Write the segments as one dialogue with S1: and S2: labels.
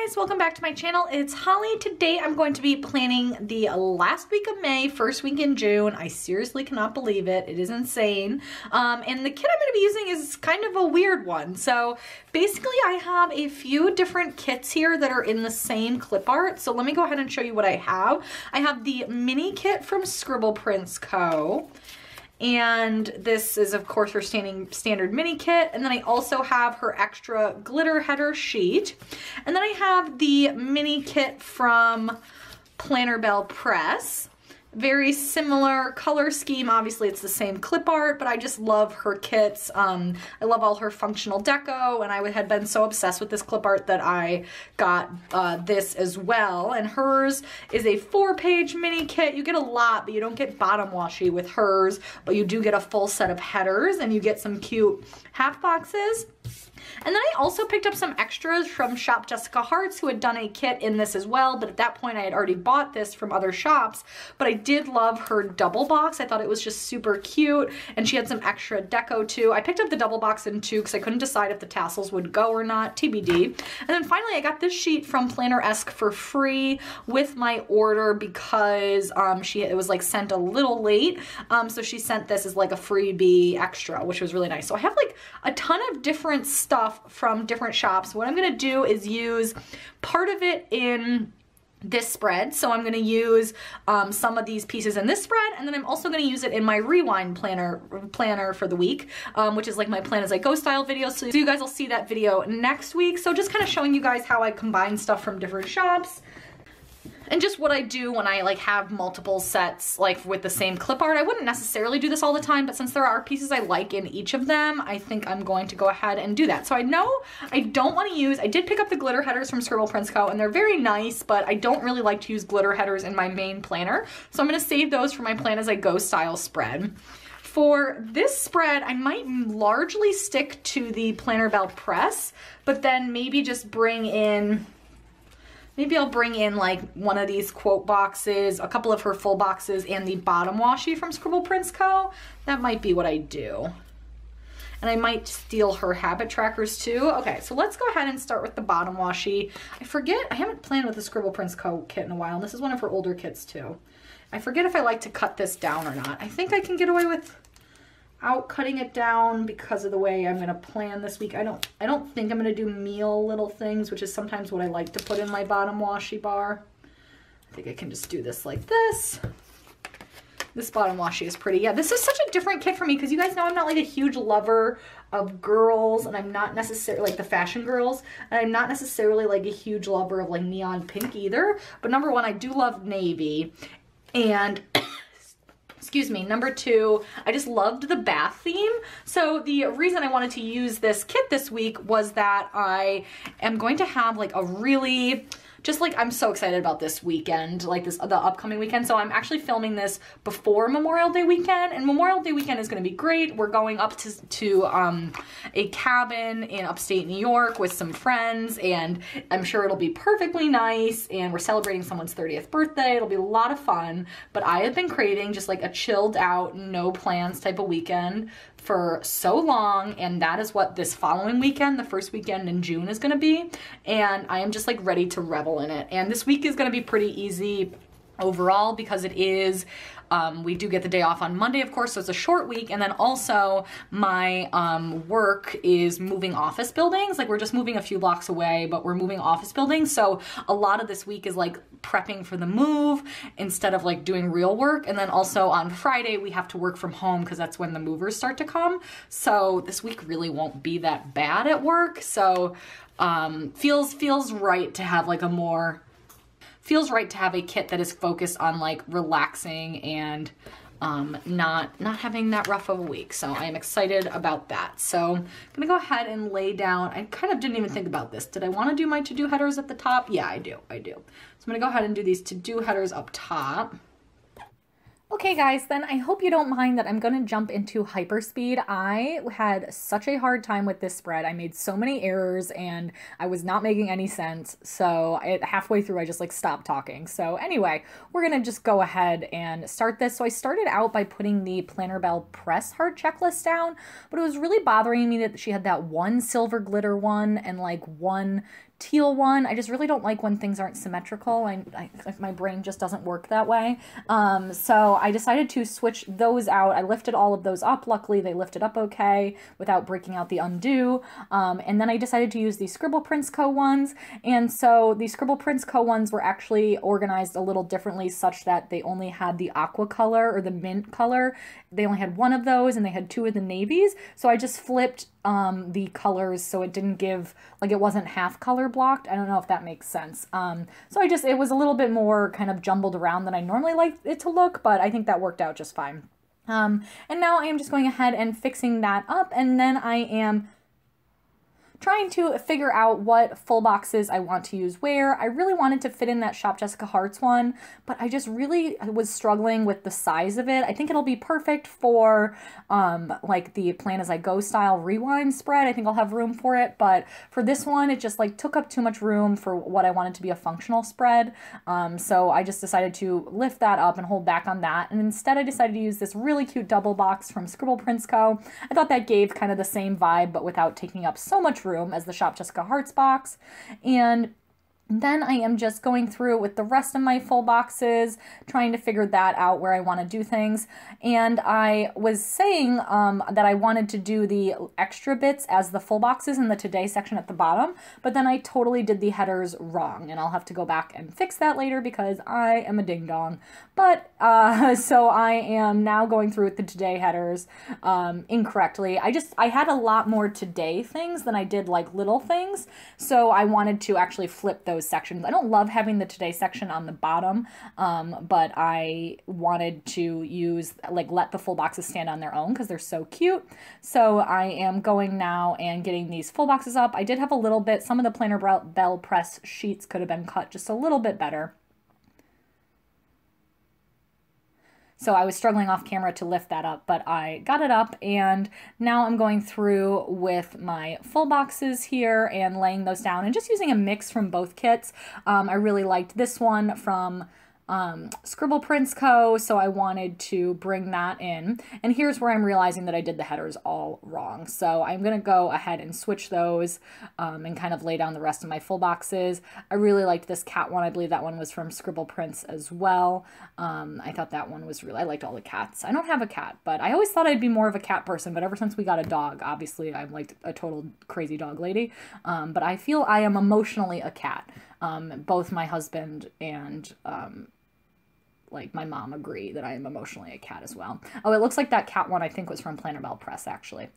S1: guys, welcome back to my channel. It's Holly. Today I'm going to be planning the last week of May, first week in June. I seriously cannot believe it. It is insane. And the kit I'm going to be using is kind of a weird one. So basically I have a few different kits here that are in the same clip art. So let me go ahead and show you what I have. I have the mini kit from Scribble Prints Co. And this is of course her standard mini kit, and then I also have her extra glitter header sheet, and then I have the mini kit from BELLE Press. Very similar color scheme. Obviously it's the same clip art, but I just love her kits. I love all her functional deco, and I had been so obsessed with this clip art that I got this as well. And hers is a 4-page mini kit. You get a lot, but you don't get bottom washi with hers, but you do get a full set of headers, and you get some cute half boxes. And then I also picked up some extras from Shop Jessica Hearts, who had done a kit in this as well, but at that point I had already bought this from other shops, but I did love her double box. I thought it was just super cute, and she had some extra deco too. I picked up the double box in two because I couldn't decide if the tassels would go or not, TBD. And then finally I got this sheet from Planner-esque for free with my order because it was like sent a little late, so she sent this as like a freebie extra, which was really nice. So I have like a ton of different stuff from different shops. What I'm going to do is use part of it in this spread. So I'm going to use some of these pieces in this spread, and then I'm also going to use it in my rewind planner for the week, which is like my plan as I go style video. So you guys will see that video next week. So just kind of showing you guys how I combine stuff from different shops. And just what I do when I like have multiple sets like with the same clip art. I wouldn't necessarily do this all the time, but since there are pieces I like in each of them, I think I'm going to go ahead and do that. So I know I don't want to use, I did pick up the glitter headers from Scribble Prints Co. and they're very nice, but I don't really like to use glitter headers in my main planner. So I'm going to save those for my plan as I go style spread. For this spread, I might largely stick to the BELLE Press, but then maybe just bring in, maybe I'll bring in like one of these quote boxes, a couple of her full boxes, and the bottom washi from Scribble Prints Co. That might be what I do. And I might steal her habit trackers too. Okay, so let's go ahead and start with the bottom washi. I forget, I haven't planned with the Scribble Prints Co. kit in a while, and this is one of her older kits too. I forget if I like to cut this down or not. I think I can get away without cutting it down because of the way I'm gonna plan this week. I don't think I'm gonna do meal little things, which is sometimes what I like to put in my bottom washi bar. I think I can just do this like this. This bottom washi is pretty. Yeah, this is such a different kit for me because you guys know I'm not like a huge lover of girls, and I'm not necessarily like the fashion girls, and I'm not necessarily like a huge lover of like neon pink either. But number one, I do love navy, and excuse me, number two, I just loved the bath theme. So the reason I wanted to use this kit this week was that I am going to have like a really, just like, I'm so excited about this weekend, like the upcoming weekend. So I'm actually filming this before Memorial Day weekend, and Memorial Day weekend is going to be great. We're going up to a cabin in upstate New York with some friends, and I'm sure it'll be perfectly nice, and we're celebrating someone's 30th birthday. It'll be a lot of fun, but I have been craving just like a chilled out, no plans type of weekend for so long, and that is what this following weekend, the first weekend in June, is going to be, and I am just like ready to revel in it. And this week is going to be pretty easy overall because it is, we do get the day off on Monday, of course, so it's a short week, and then also my work is moving office buildings. Like, we're just moving a few blocks away, but we're moving office buildings, so a lot of this week is like prepping for the move instead of like doing real work. And then also on Friday we have to work from home because that's when the movers start to come, so this week really won't be that bad at work. So feels right to have like a more, feels right to have a kit that is focused on like relaxing and not having that rough of a week. So I am excited about that. So I'm gonna go ahead and lay down, I kind of didn't even think about this. Did I want to do my to-do headers at the top? Yeah, I do. So I'm gonna go ahead and do these to-do headers up top. Okay guys, then I hope you don't mind that I'm going to jump into hyperspeed. I had such a hard time with this spread. I made so many errors and I was not making any sense. So halfway through I just like stopped talking. So anyway, we're going to just go ahead and start this. So I started out by putting the BELLE Press heart checklist down, but it was really bothering me that she had that one silver glitter one and like one teal one. I just really don't like when things aren't symmetrical. Like my brain just doesn't work that way. So I decided to switch those out. I lifted all of those up. Luckily, they lifted up okay without breaking out the undo. And then I decided to use the Scribble Prints Co. ones. And so the Scribble Prints Co. ones were actually organized a little differently, such that they only had the aqua color or the mint color. They only had one of those, and they had two of the navies. So I just flipped the colors so it didn't give, like, it wasn't half color blocked. I don't know if that makes sense. So it was a little bit more kind of jumbled around than I normally like it to look, but I think that worked out just fine. And now I am just going ahead and fixing that up, and then I am trying to figure out what full boxes I want to use where. I really wanted to fit in that Shop Jessica Hearts one, but I just really was struggling with the size of it. I think it'll be perfect for like the Plan As I Go style rewind spread. I think I'll have room for it, but for this one, it just like took up too much room for what I wanted to be a functional spread. So I just decided to lift that up and hold back on that. And instead I decided to use this really cute double box from Scribble Prints Co. I thought that gave kind of the same vibe, but without taking up so much room as the Shop Jessica Hearts box. And then I am just going through with the rest of my full boxes, trying to figure that out where I want to do things. And I was saying that I wanted to do the extra bits as the full boxes in the Today section at the bottom, but then I totally did the headers wrong, and I'll have to go back and fix that later because I am a ding-dong. But so I am now going through with the Today headers incorrectly. I had a lot more Today things than I did like little things, so I wanted to actually flip those sections. I don't love having the Today section on the bottom, but I wanted to use, like, let the full boxes stand on their own because they're so cute. So I am going now and getting these full boxes up. I did have a little bit, some of the Planner Belle press sheets could have been cut just a little bit better. So I was struggling off camera to lift that up, but I got it up, and now I'm going through with my full boxes here and laying those down and just using a mix from both kits. I really liked this one from Scribble Prints Co., so I wanted to bring that in. And here's where I'm realizing that I did the headers all wrong. So I'm going to go ahead and switch those and kind of lay down the rest of my full boxes. I really liked this cat one. I believe that one was from Scribble Prints as well. I thought that one was really, I liked all the cats. I don't have a cat, but I always thought I'd be more of a cat person, but ever since we got a dog, obviously I'm like a total crazy dog lady. But I feel I am emotionally a cat. Both my husband and like my mom agree that I am emotionally a cat as well. Oh, it looks like that cat one I think was from Planner Belle Press actually.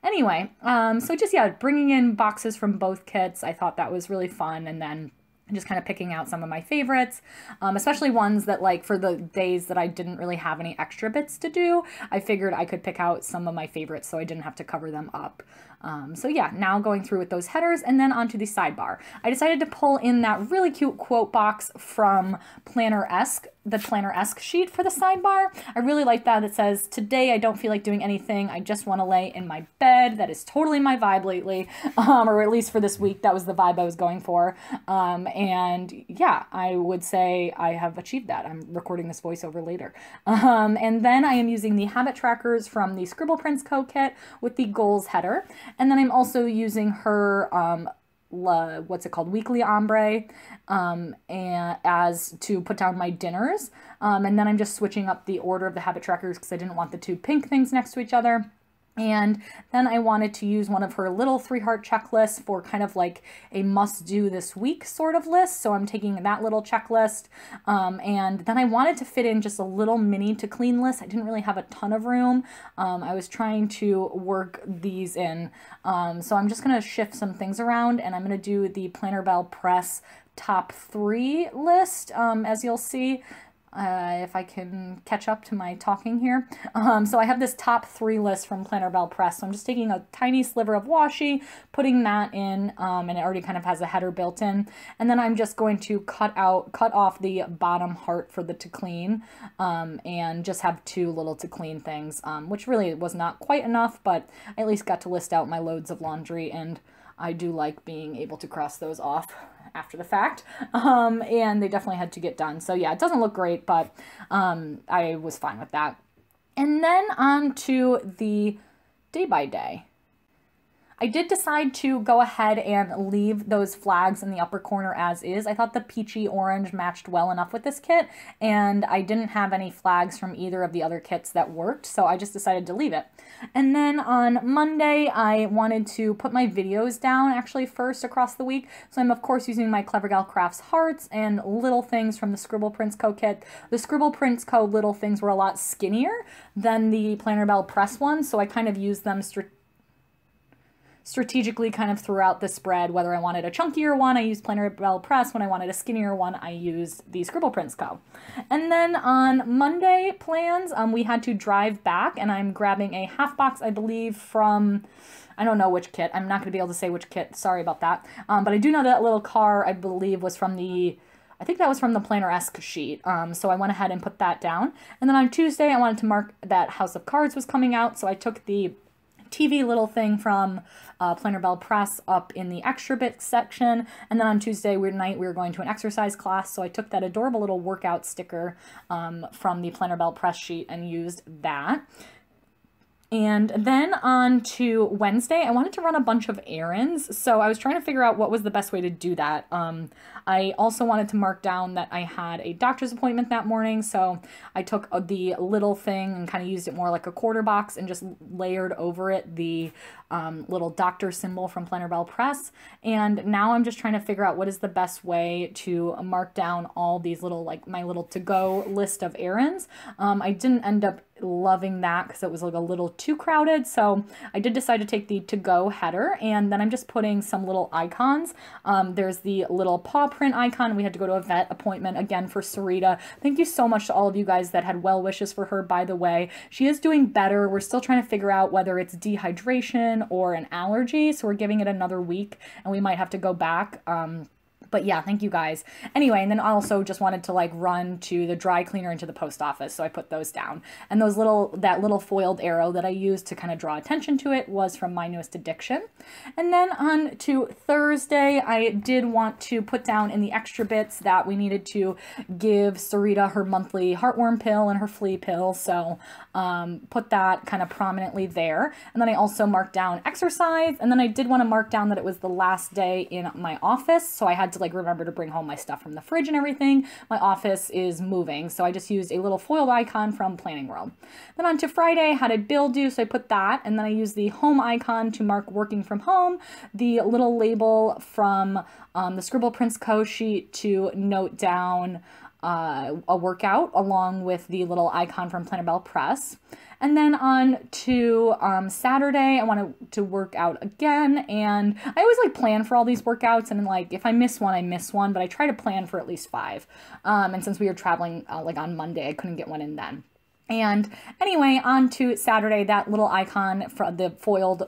S1: Anyway, so just, yeah, bringing in boxes from both kits. I thought that was really fun, and then just kind of picking out some of my favorites, especially ones that, like, for the days that I didn't really have any extra bits to do, I figured I could pick out some of my favorites so I didn't have to cover them up. So yeah, now going through with those headers and then onto the sidebar. I decided to pull in that really cute quote box from Planner-esque, the Planner-esque sheet for the sidebar. I really like that. It says, "Today I don't feel like doing anything. I just want to lay in my bed." That is totally my vibe lately, or at least for this week, that was the vibe I was going for. And yeah, I would say I have achieved that. I'm recording this voiceover later. And then I am using the habit trackers from the Scribble Prints Co. kit with the goals header. And then I'm also using her, what's it called, Weekly Ombre, and as to put down my dinners. And then I'm just switching up the order of the habit trackers because I didn't want the two pink things next to each other. And then I wanted to use one of her little 3-heart checklists for kind of like a must-do this week sort of list. So I'm taking that little checklist. And then I wanted to fit in just a little mini to clean list. I didn't really have a ton of room. I was trying to work these in. So I'm just going to shift some things around, and I'm going to do the Planner Belle Press top 3 list, as you'll see. If I can catch up to my talking here. So I have this top 3 list from Planner Belle Press. So I'm just taking a tiny sliver of washi, putting that in, and it already kind of has a header built in. And then I'm just going to cut off the bottom heart for the to clean, and just have 2 little to clean things, which really was not quite enough, but I at least got to list out my loads of laundry, and I do like being able to cross those off after the fact, and they definitely had to get done. So yeah, it doesn't look great, but I was fine with that. And then on to the day by day. I did decide to go ahead and leave those flags in the upper corner as is. I thought the peachy orange matched well enough with this kit, and I didn't have any flags from either of the other kits that worked, so I just decided to leave it. And then on Monday, I wanted to put my videos down actually first across the week. So I'm of course using my Clever Gal Crafts hearts and little things from the Scribble Prints Co. kit. The Scribble Prints Co. little things were a lot skinnier than the Planner Belle Press ones, so I kind of used them strategically kind of throughout the spread. Whether I wanted a chunkier one, I used Planner Belle Press. When I wanted a skinnier one, I used the Scribble Prints Co. And then on Monday plans, we had to drive back, and I'm grabbing a half box, I believe, from, I don't know which kit. I'm not going to be able to say which kit. Sorry about that. But I do know that little car, I believe, was from the, I think that was from the Planner-esque sheet. So I went ahead and put that down. And then on Tuesday, I wanted to mark that House of Cards was coming out. So I took the TV little thing from Planner Belle Press up in the extra bits section. And then on Tuesday night, we were going to an exercise class. So I took that adorable little workout sticker from the Planner Belle Press sheet and used that. And then on to Wednesday, I wanted to run a bunch of errands, so I was trying to figure out what was the best way to do that. I also wanted to mark down that I had a doctor's appointment that morning, so I took the little thing and kind of used it more like a quarter box and just layered over it the little doctor symbol from Planner Belle Press. And now I'm just trying to figure out what is the best way to mark down all these little, like my little to-go list of errands. I didn't end up loving that because it was like a little too crowded, so I did decide to take the to-go header, and then I'm just putting some little icons. There's the little paw print icon. We had to go to a vet appointment again for Sarita. Thank you so much to all of you guys that had well wishes for her, by the way. She is doing better. We're still trying to figure out whether it's dehydration or an allergy, so we're giving it another week and we might have to go back. But yeah, thank you guys. Anyway, and then I also just wanted to like run to the dry cleaner and to the post office, so I put those down. And those that little foiled arrow that I used to kind of draw attention to it was from My Newest Addiction. And then on to Thursday, I did want to put down in the extra bits that we needed to give Sarita her monthly heartworm pill and her flea pill, so put that kind of prominently there. And then I also marked down exercise, and then I did want to mark down that it was the last day in my office, so I had to like remember to bring home my stuff from the fridge and everything. My office is moving, so I just used a little foiled icon from Planning World. Then on to Friday, how did Bill do? So I put that, and then I used the home icon to mark working from home, the little label from the Scribble Prints Co. sheet to note down a workout, along with the little icon from Planner Belle Press. And then on to Saturday, I wanted to work out again, and I always like plan for all these workouts, and like if I miss one, I miss one, but I try to plan for at least 5. And since we were traveling like on Monday, I couldn't get one in then. And anyway, on to Saturday, that little icon for the foiled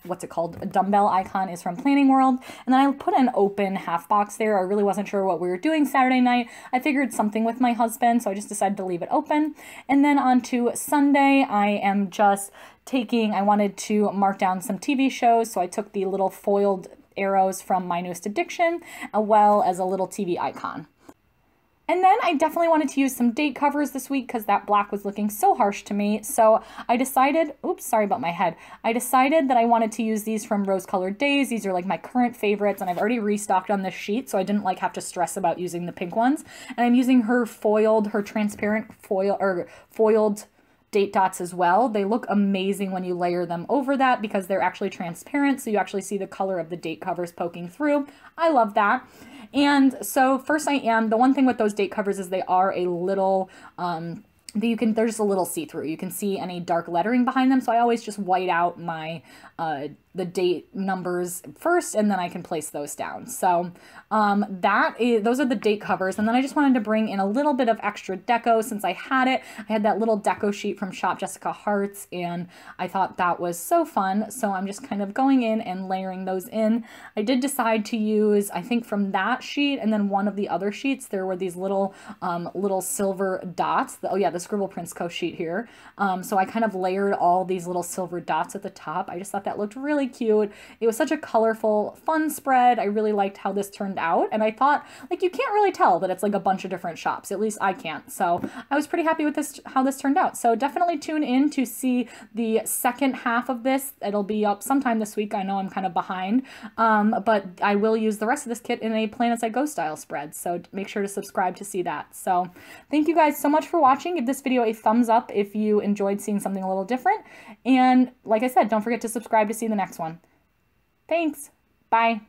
S1: what's it called? A dumbbell icon is from Planning World. And then I put an open half box there. I really wasn't sure what we were doing Saturday night. I figured something with my husband, so I just decided to leave it open. And then on to Sunday, I am just I wanted to mark down some TV shows, so I took the little foiled arrows from My Newest Addiction, as well as a little TV icon. And then I definitely wanted to use some date covers this week because that black was looking so harsh to me. So I decided, oops, sorry about my head. I decided that I wanted to use these from Rose Colored Days. These are like my current favorites, and I've already restocked on this sheet, so I didn't like have to stress about using the pink ones. And I'm using her transparent foiled date dots as well. They look amazing when you layer them over that because they're actually transparent, so you actually see the color of the date covers poking through. I love that. And so first the one thing with those date covers is they are a little, they're just a little see-through. You can see any dark lettering behind them, so I always just white out my the date numbers first, and then I can place those down. So those are the date covers. And then I just wanted to bring in a little bit of extra deco since I had it. I had that little deco sheet from Shop Jessica Hearts, and I thought that was so fun. So I'm just kind of going in and layering those in. I did decide to use, I think from that sheet and then one of the other sheets, there were these little silver dots. The Scribble Prints Co. sheet here. So I kind of layered all these little silver dots at the top. I just thought that looked really really cute. It was such a colorful, fun spread. I really liked how this turned out. And I thought, like, you can't really tell that it's like a bunch of different shops. At least I can't. So I was pretty happy with this, how this turned out. So definitely tune in to see the second half of this. It'll be up sometime this week. I know I'm kind of behind, but I will use the rest of this kit in a Plan As I Go style spread. So make sure to subscribe to see that. So thank you guys so much for watching. Give this video a thumbs up if you enjoyed seeing something a little different. And like I said, don't forget to subscribe to see the next one. Thanks. Bye.